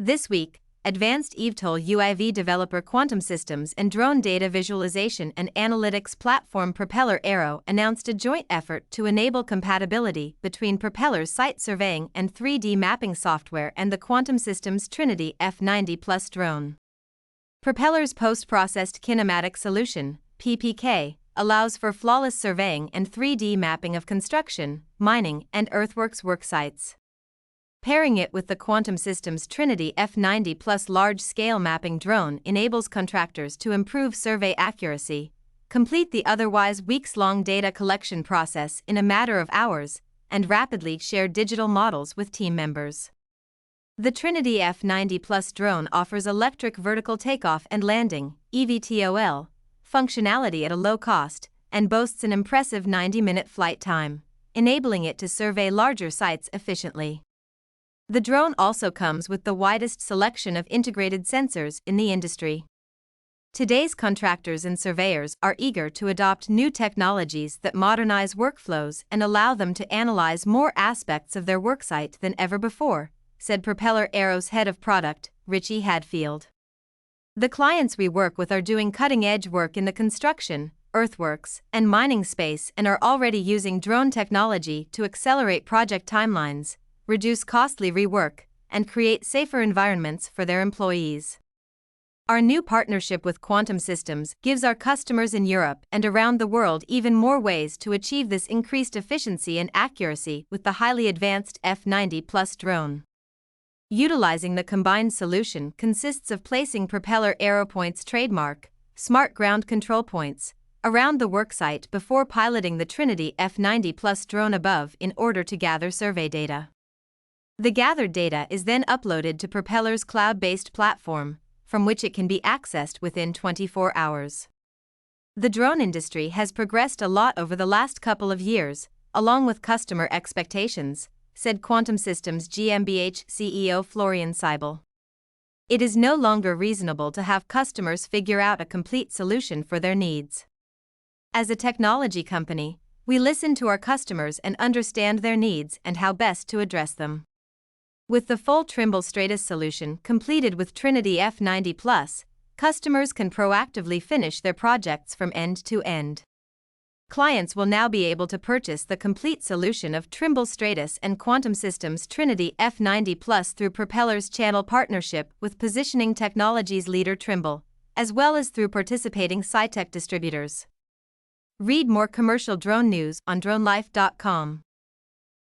This week, advanced eVTOL UAV developer Quantum-Systems and drone data visualization and analytics platform Propeller Aero announced a joint effort to enable compatibility between Propeller's site surveying and 3D mapping software and the Quantum-Systems Trinity F90 Plus drone. Propeller's post-processed Kinematic solution, PPK, allows for flawless surveying and 3D mapping of construction, mining, and earthworks worksites. Pairing it with the Quantum-Systems Trinity F90 Plus large-scale mapping drone enables contractors to improve survey accuracy, complete the otherwise weeks-long data collection process in a matter of hours, and rapidly share digital models with team members. The Trinity F90 Plus drone offers electric vertical takeoff and landing (eVTOL) functionality at a low cost and boasts an impressive 90-minute flight time, enabling it to survey larger sites efficiently. The drone also comes with the widest selection of integrated sensors in the industry. Today's contractors and surveyors are eager to adopt new technologies that modernize workflows and allow them to analyze more aspects of their worksite than ever before, said Propeller Aero's head of product, Richie Hadfield. The clients we work with are doing cutting-edge work in the construction, earthworks, and mining space and are already using drone technology to accelerate project timelines, reduce costly rework, and create safer environments for their employees. Our new partnership with Quantum-Systems gives our customers in Europe and around the world even more ways to achieve this increased efficiency and accuracy with the highly advanced F90 Plus drone. Utilizing the combined solution consists of placing Propeller Aero Point's trademark, smart ground control points, around the worksite before piloting the Trinity F90 Plus drone above in order to gather survey data. The gathered data is then uploaded to Propeller's cloud-based platform, from which it can be accessed within 24 hours. The drone industry has progressed a lot over the last couple of years, along with customer expectations, said Quantum-Systems GmbH CEO Florian Seibel. It is no longer reasonable to have customers figure out a complete solution for their needs. As a technology company, we listen to our customers and understand their needs and how best to address them. With the full Trimble Stratus solution completed with Trinity F90 Plus, customers can proactively finish their projects from end to end. Clients will now be able to purchase the complete solution of Trimble Stratus and Quantum-Systems Trinity F90 Plus through Propeller's channel partnership with positioning technologies leader Trimble, as well as through participating SciTech distributors. Read more commercial drone news on DroneLife.com.